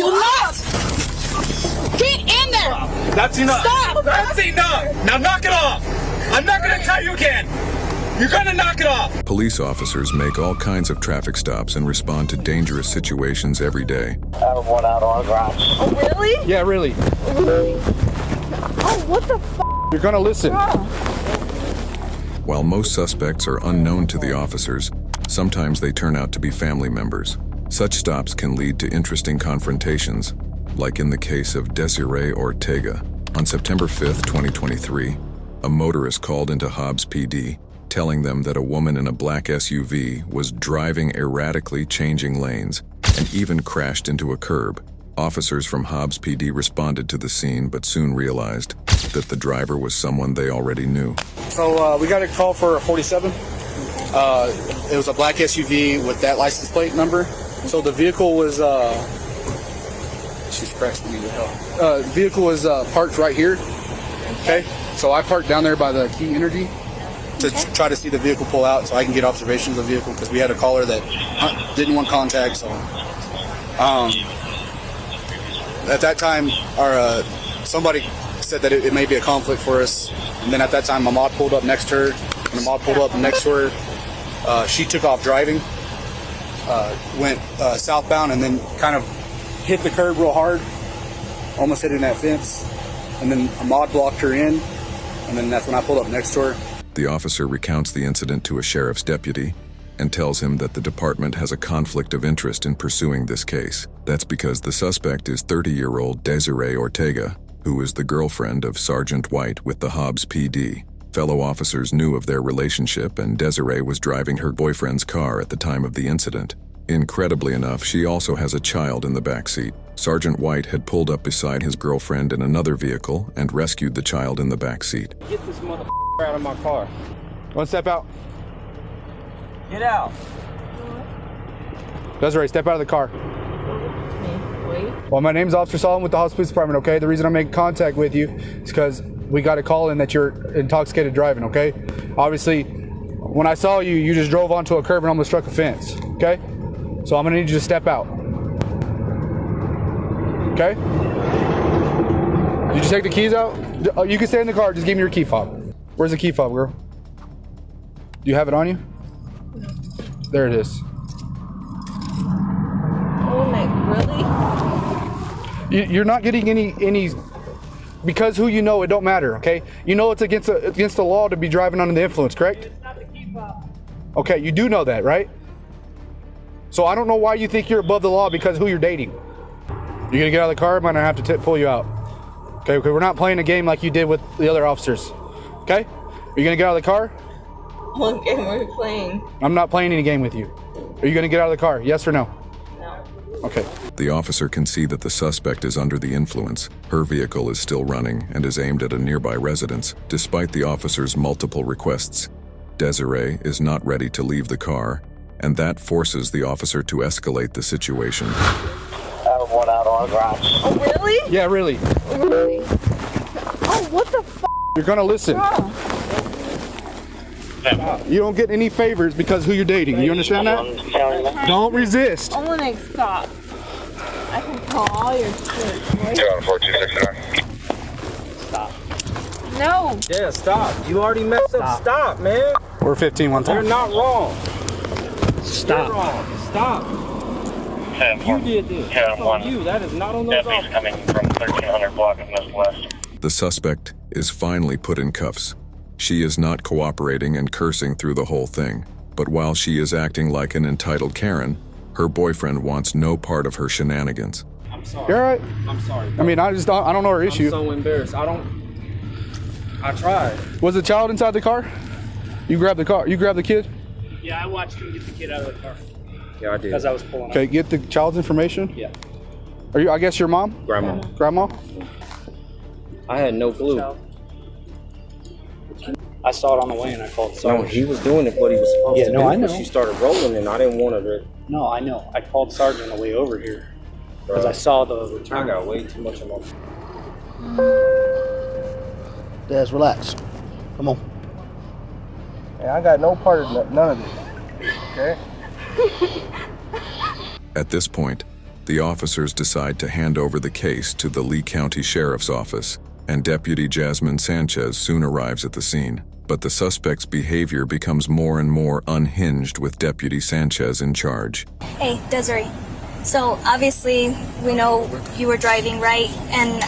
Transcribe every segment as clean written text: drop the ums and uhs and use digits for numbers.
Do not! Get in there! That's enough. Stop! That's enough. Now knock it off. I'm not going to tell you again. You're going to knock it off. Police officers make all kinds of traffic stops and respond to dangerous situations every day. I have one out on the ground. Oh, really? Yeah, really. Oh, what the f***? You're gonna listen. While most suspects are unknown to the officers, sometimes they turn out to be family members. Such stops can lead to interesting confrontations, like in the case of Desiree Ortega. On September 5th, 2023, a motorist called into Hobbs PD, telling them that a woman in a black SUV was driving erratically, changing lanes, and even crashed into a curb. Officers from Hobbs PD responded to the scene, but soon realized that the driver was someone they already knew. So we got a call for a 47. It was a black SUV with that license plate number. So the vehicle was, she's pressing me to hell. Vehicle was parked right here. Okay. So I parked down there by the Key Energy to try to see the vehicle pull out so I can get observations of the vehicle, because we had a caller that didn't want contact. So at that time, somebody said that it may be a conflict for us. And then at that time, my mod pulled up next to her, and the mod pulled up next to her. She took off driving, went southbound, and then kind of hit the curb real hard, almost hitting that fence. And then a mod blocked her in, and then that's when I pulled up next to her. The officer recounts the incident to a sheriff's deputy and tells him that the department has a conflict of interest in pursuing this case. That's because the suspect is 30-year-old Desiree Ortega, who is the girlfriend of Sergeant White with the Hobbs PD. Fellow officers knew of their relationship, and Desiree was driving her boyfriend's car at the time of the incident. Incredibly enough, she also has a child in the backseat. Sergeant White had pulled up beside his girlfriend in another vehicle and rescued the child in the backseat. Get this motherfucker out of my car. One step out. Get out. Desiree, step out of the car. Wait. Well, my name's Officer Solomon with the Hobbs Police Department, okay? The reason I'm making contact with you is because we got a call in that you're intoxicated driving, okay? Obviously, when I saw you, you just drove onto a curb and almost struck a fence, okay? So I'm gonna need you to step out. Okay? Did you take the keys out? You can stay in the car, just give me your key fob. Where's the key fob, girl? Do you have it on you? There it is. Oh my, really? You're not getting any, because who you know, it don't matter, okay? You know it's against the law to be driving under the influence, correct? It's not the key fob. Okay, you do know that, right? So I don't know why you think you're above the law because who you're dating. You're gonna get out of the car, I'm gonna have to pull you out. Okay, we're not playing a game like you did with the other officers. Okay? Are you gonna get out of the car? What game are we playing? I'm not playing any game with you. Are you gonna get out of the car? Yes or no? No. Okay. The officer can see that the suspect is under the influence. Her vehicle is still running and is aimed at a nearby residence. Despite the officer's multiple requests, Desiree is not ready to leave the car, and that forces the officer to escalate the situation. I have one out on the ground. Oh, really? Yeah, really. Really? Oh, what the f***? You're gonna listen. You don't get any favors because who you're dating. You understand that? Don't resist. I'm gonna stop. I can call all your shit. You're on 4269. Stop. No. Yeah, stop. You already messed up. Stop, man. We're 15 one You're time. not wrong. Stop. You're wrong. Stop. You did this. That's on you. That is not on those Deputies officers. coming from 1300 block of West. The suspect is finally put in cuffs. She is not cooperating and cursing through the whole thing. But while she is acting like an entitled Karen, her boyfriend wants no part of her shenanigans. I'm sorry. You're all right. I'm sorry. I mean, I don't know her issue. I'm so embarrassed. I tried. Was the child inside the car? You grabbed the car. You grabbed the kid? Yeah, I watched him get the kid out of the car Yeah, I did. as I was pulling Okay, get the child's information. Yeah. Are you? I guess your mom? Grandma. Grandma? I had no clue. I saw it on the way and I called No, Sergeant. he was doing it what he was supposed Yeah, to no, do. I know. But she started rolling and I didn't want her to. No, I know. I called Sergeant on the way over here because I saw the I return. got way too much on my. Des, relax. Come on. Hey, I got no part of none of this. Okay? At this point, The officers decide to hand over the case to the Lee County Sheriff's Office, and Deputy Jasmine Sanchez soon arrives at the scene. But the suspect's behavior becomes more and more unhinged with Deputy Sanchez in charge. Hey, Desiree. So obviously we know you were driving, right? And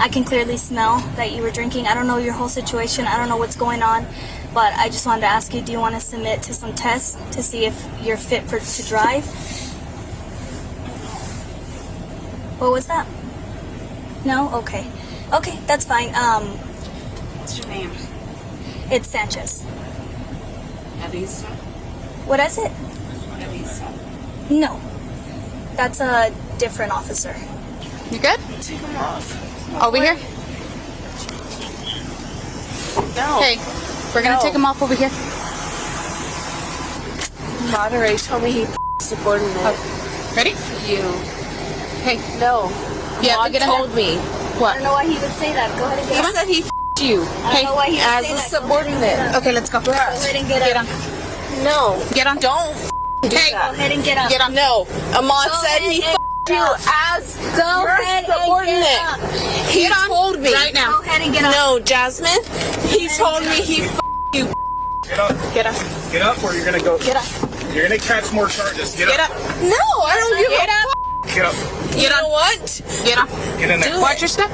I can clearly smell that you were drinking. I don't know your whole situation. I don't know what's going on. But I just wanted to ask you, do you want to submit to some tests to see if you're fit to drive? What was that? No? Okay. Okay, that's fine. What's your name? It's Sanchez. Elisa? What is it? Elisa. No. That's a different officer. You good? Take them off. Over here? No. Hey, we're gonna take him off over here. Monterey told me he subordinate. Ready? You. Hey, No. you have to Mom get in told there. me. I What? don't know why he would say that. Go ahead and He get up. said he you. I don't know why he would As say a that. subordinate. Okay, let's go. Go ahead and get up. No. Get on. Don't do Hey, Go that. ahead and get up. Get on. No. Ahmad Go said he ahead and you get up. as Go your ahead and get subordinate. up. He Get on told me. right now. Go ahead and get up. No, Jasmine. He told me he you. Get up. Get up. Get up or you're gonna go. Get up. You're gonna catch more charges. Get Get up. up. No, I don't give Get a up. Get up. You know what? Get on. Get in there. Do Watch your step.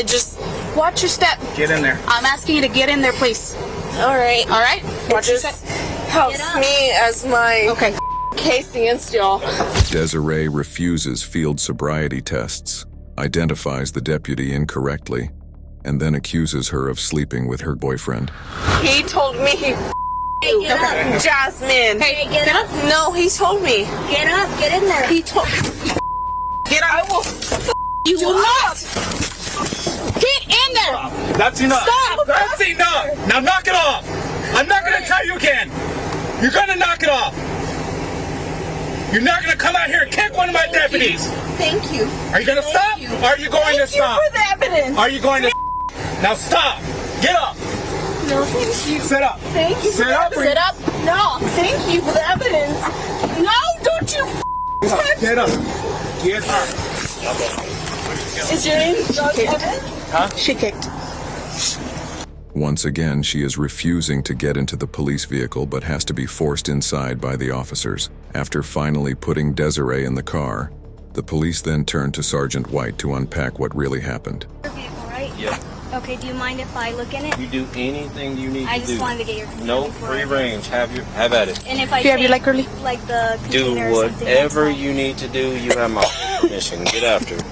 Just watch your step. Get in there. I'm asking you to get in there, please. All right. All right? Watch your step. Just helps Get up. me as my Okay. case against y'all. Desiree refuses field sobriety tests, identifies the deputy incorrectly, and then accuses her of sleeping with her boyfriend. He told me he Hey, get up. Jasmine. Hey, get up. No, he told me. Get up. Get in there. He told Get on. I will You will not. up. Get in there. That's enough. Stop. That's enough. Now knock it off. I'm not gonna tell you again. You're gonna knock it off. You're not gonna come out here and kick one of my deputies. Thank you. Are you gonna stop? you. Are you going to Thank you stop? for the evidence. Are you going to now stop? Get up. No, thank you. Sit up. Thank you. Sit up. Sit up. No, thank you for the evidence. No, don't you Get up. Get up. Is your name Drug Evan? She kicked. Once again, she is refusing to get into the police vehicle but has to be forced inside by the officers. After finally putting Desiree in the car, the police then turn to Sergeant White to unpack what really happened. Your vehicle, right? Yeah. Okay, do you mind if I look in it? You do anything you need I to just do. wanted to get your consent No before free I- range. Have at it. And if I Do you have your take, liquor, Lee? like the Do container or something, that's whatever fine. you need to do. You have my permission. Get after it.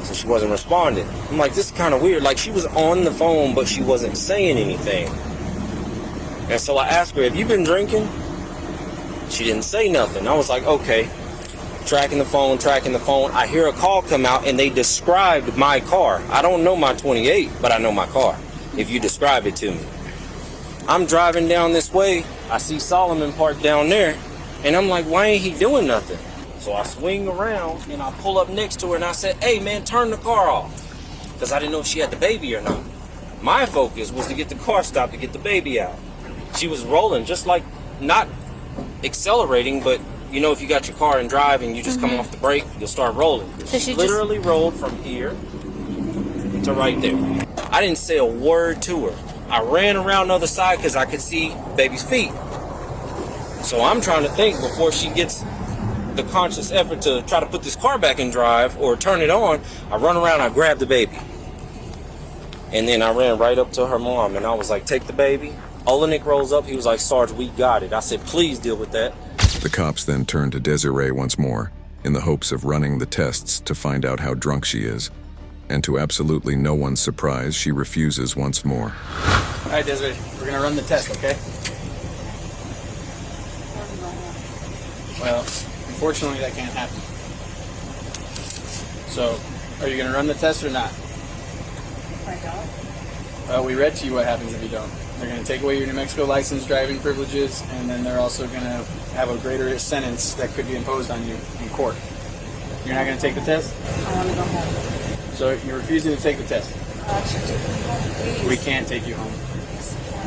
So she wasn't responding. I'm like, this is kind of weird. Like, she was on the phone, but she wasn't saying anything. And so I asked her, have you been drinking? She didn't say nothing. I was like, okay. Tracking the phone. I hear a call come out, and they described my car. I don't know my 28, but I know my car, if you describe it to me. I'm driving down this way. I see Solomon parked down there, and I'm like, why ain't he doing nothing? So I swing around, and I pull up next to her, and I said, hey, man, turn the car off. Because I didn't know if she had the baby or not. My focus was to get the car stopped to get the baby out. She was rolling, just like, not accelerating, but you know, if you got your car and drive and you just come off the brake, you'll start rolling. So she she literally rolled from here to right there. I didn't say a word to her. I ran around the other side because I could see baby's feet. So I'm trying to think before she gets the conscious effort to try to put this car back in drive or turn it on. I run around, I grab the baby. And then I ran right up to her mom and I was like, take the baby. Olenek rolls up, he was like, Sarge, we got it. I said, please deal with that. The cops then turn to Desiree once more, in the hopes of running the tests to find out how drunk she is. And to absolutely no one's surprise, she refuses once more. All right, Desiree, we're gonna run the test, okay? Well, unfortunately, that can't happen. So, are you gonna run the test or not? If I don't. Well, we read to you what happens if you don't. They're gonna take away your New Mexico license, driving privileges, and then they're also gonna have a greater sentence that could be imposed on you in court. You're not gonna take the test? I want to go home. So you're refusing to take the test? Should take me home, please. We can't take you home.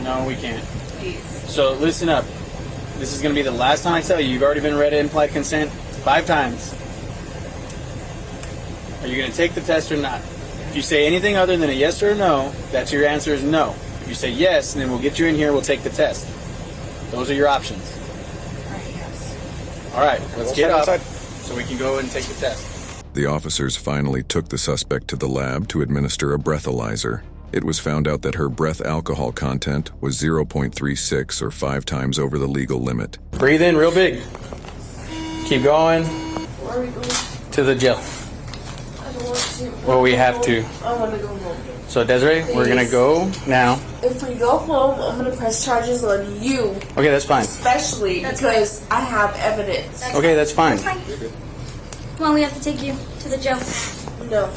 No, we can't. Please. So listen up. This is going to be the last time I tell you. You've already been read implied consent 5 times. Are you going to take the test or not? If you say anything other than a yes or a no, that's your answer is no. If you say yes, then we'll get you in here, we'll take the test. Those are your options. All right, let's get up so we can go and take the test. The officers finally took the suspect to the lab to administer a breathalyzer. It was found out that her breath alcohol content was 0.36 or 5 times over the legal limit. Breathe in real big. Keep going. Where are we going? To the jail. I don't want to. Well, we have to. I want to go home. So, Desiree, we're going to go now. If we go home, I'm going to press charges on you. Okay, that's fine. Especially because I have evidence. Okay, that's fine. Come on, we have to take you to the jail. No.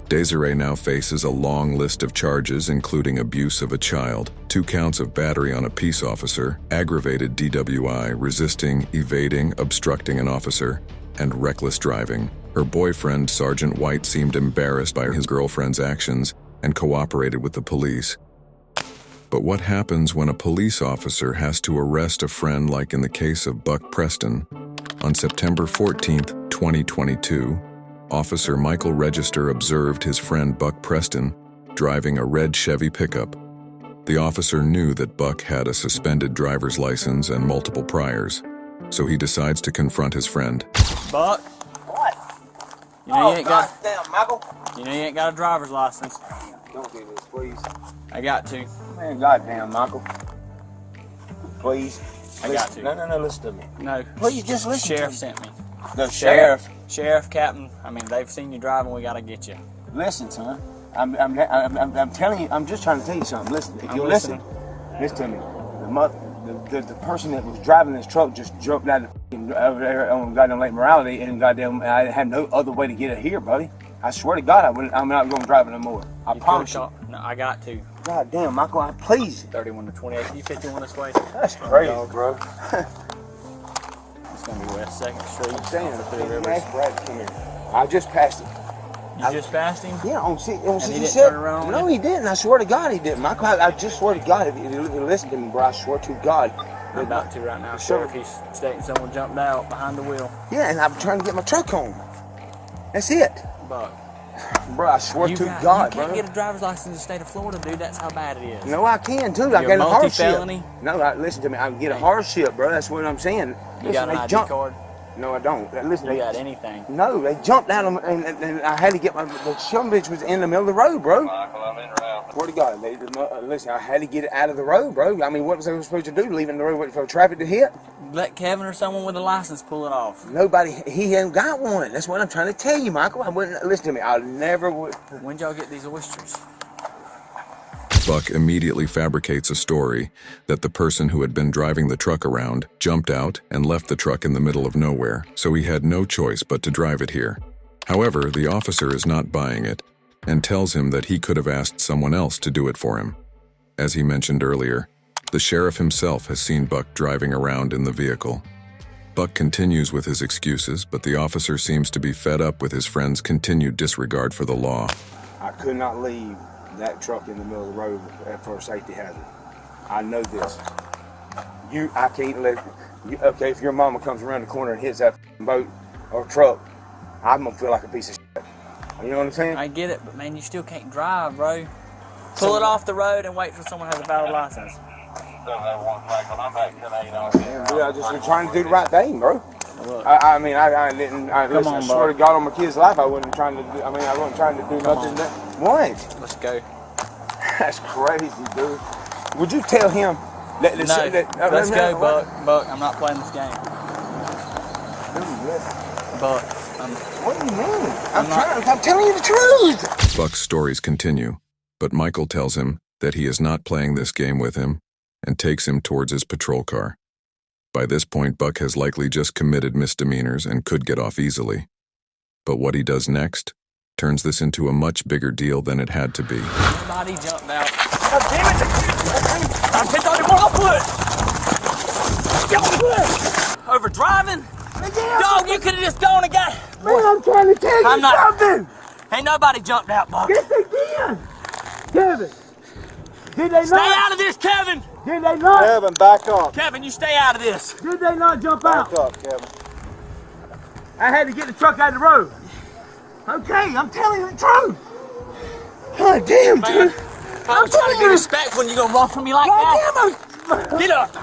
Desiree now faces a long list of charges, including abuse of a child, 2 counts of battery on a peace officer, aggravated DWI, resisting, evading, obstructing an officer, and reckless driving. Her boyfriend, Sergeant White, seemed embarrassed by his girlfriend's actions and cooperated with the police. But what happens when a police officer has to arrest a friend, like in the case of Buck Preston? On September 14th, 2022, Officer Michael Register observed his friend Buck Preston driving a red Chevy pickup. The officer knew that Buck had a suspended driver's license and multiple priors, so he decides to confront his friend. Buck? What? You know you ain't got. Damn, Michael. You know you ain't got a driver's license. Don't do this, please. I got to. Man, goddamn, Michael. Please. I got to. No, listen to me. No. Please, just listen to Sheriff me. sent me. The sheriff. Sheriff, captain. I mean, they've seen you driving. We gotta get you. Listen, son. I'm telling you. I'm just trying to tell you something. Listen. If you listen to me. The person that was driving this truck just jumped out over there on goddamn Lake Morality, and goddamn, I had no other way to get it here, buddy. I swear to God, I'm not going to drive it no more. I promise you. No, I got to. God damn, Michael, please. 31 to 28. You 51 this way? That's crazy, bro. It's gonna be West 2nd Street. Damn, ask Brad to come here. I just passed it. You just passed him? Yeah, on he 67. didn't turn around No, on he didn't. I swear to God, he didn't. Michael, I just swear to God, if you listen to me, bro, I swear to God. I'm about to right now. Sure. Sheriff, he's stating someone jumped out behind the wheel. Yeah, and I'm trying to get my truck home. That's it. Buck. Bro, I swear to God, you can't bro. get a driver's license in the state of Florida, dude. That's how bad it is. No, I can too. I You're got a hardship. multi-felony? No, listen to me. I can get a hardship, bro. That's what I'm saying. You got an ID card? No, I don't. Listen, You got anything? No, they jumped out of and I had to get my. The some bitch was in the middle of the road, bro. Michael, I'm in route. Swear to God, listen, I had to get it out of the road, bro. I mean, what was I supposed to do? Leaving the road waiting for traffic to hit? Let Kevin or someone with a license pull it off. Nobody, he hasn't got one. That's what I'm trying to tell you, Michael. I wouldn't listen to me. I never would. When'd y'all get these oysters? Buck immediately fabricates a story that the person who had been driving the truck around jumped out and left the truck in the middle of nowhere, so he had no choice but to drive it here. However, the officer is not buying it and tells him that he could have asked someone else to do it for him. As he mentioned earlier, the sheriff himself has seen Buck driving around in the vehicle. Buck continues with his excuses, but the officer seems to be fed up with his friend's continued disregard for the law. I could not leave that truck in the middle of the road for a safety hazard. I know this. I can't let you. Okay, if your mama comes around the corner and hits that boat or truck, I'm gonna feel like a piece of shit. You know what I'm saying? I get it, but man, you still can't drive, bro. Pull it off the road and wait till someone has a valid license. I just was trying to do the right thing, bro. Look. I mean, I didn't. Listen, on, I swear Buck. to God on my kid's life, I wasn't trying to do. I mean, I wasn't trying to do nothing. What? Let's go. That's crazy, dude. Would you tell him? Let's go, Buck. Buck, I'm not playing this game. Buck, what do you mean? I'm telling you the truth. Buck's stories continue, but Michael tells him that he is not playing this game with him and takes him towards his patrol car. By this point, Buck has likely just committed misdemeanors and could get off easily. But what he does next turns this into a much bigger deal than it had to be. Somebody jumped out. God damn it! I picked on him on foot! Get on foot! Over driving? Dog, you could have just gone and got... Man, I'm trying to tell you something. Ain't nobody jumped out, Buck. Yes, they did. Kevin, did they not? Stay out of this, Kevin! Did they not? Kevin, back up. Kevin, you stay out of this. Did they not jump out? Back up, Kevin. I had to get the truck out of the road. Okay, I'm telling you the truth. God damn, Man, dude. I'm trying to be respectful and you gonna run from me like that? Get up.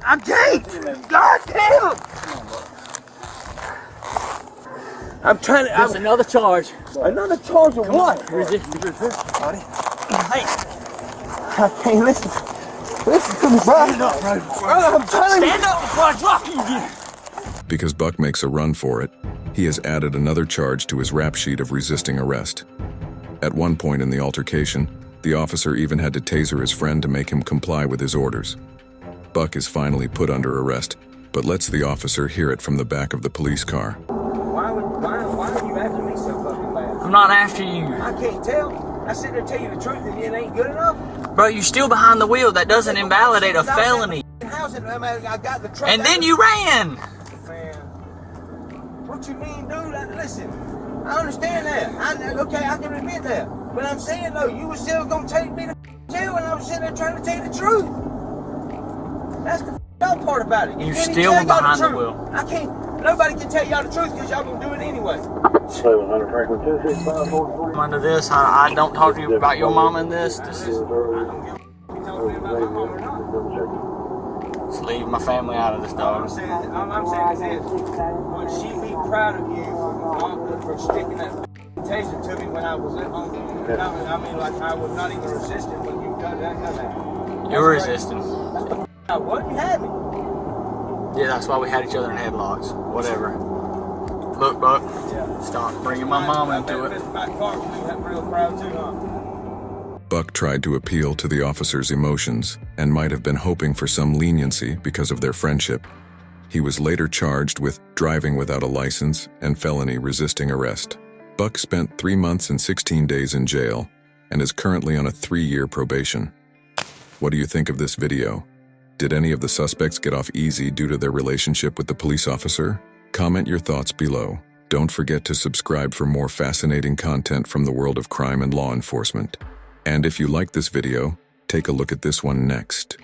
I can't. God damn. I'm trying to. There's another charge. Another charge of what? Resist, buddy. Hey, I can't listen. Listen to me, bro. stand up, bro. I'm telling you. Stand up before I drop you again. Because Buck makes a run for it, he has added another charge to his rap sheet of resisting arrest. At one point in the altercation, the officer even had to taser his friend to make him comply with his orders. Buck is finally put under arrest, but lets the officer hear it from the back of the police car. Why are you after me so fucking bad? I'm not after you. I can't tell. I sit there and tell you the truth and it ain't good enough. Bro, you're still behind the wheel. That doesn't invalidate a felony. I got the truck. And then you ran. Man, what you mean, dude? Listen, I understand that. Okay, I can admit that. But I'm saying, though, you were still going to take me to jail and I'm sitting there trying to tell you the truth. That's the up part about it. You're still behind the wheel. I can't. Nobody can tell y'all the truth because y'all gonna do it anyway. Under this, I don't talk to you about your mom in this. This is, just leave my family out of this, dog. I'm saying is this. Would she be proud of you for sticking that taser to me when I was at home? I mean, like I was not even resisting when you done that. You were resisting. What? You had me. Yeah, that's why we had each other in headlocks. Whatever. Look, Buck. Stop bringing my mom into it. Buck tried to appeal to the officer's emotions and might have been hoping for some leniency because of their friendship. He was later charged with driving without a license and felony resisting arrest. Buck spent 3 months and 16 days in jail and is currently on a 3-year probation. What do you think of this video? Did any of the suspects get off easy due to their relationship with the police officer? Comment your thoughts below. Don't forget to subscribe for more fascinating content from the world of crime and law enforcement. And if you like this video, take a look at this one next.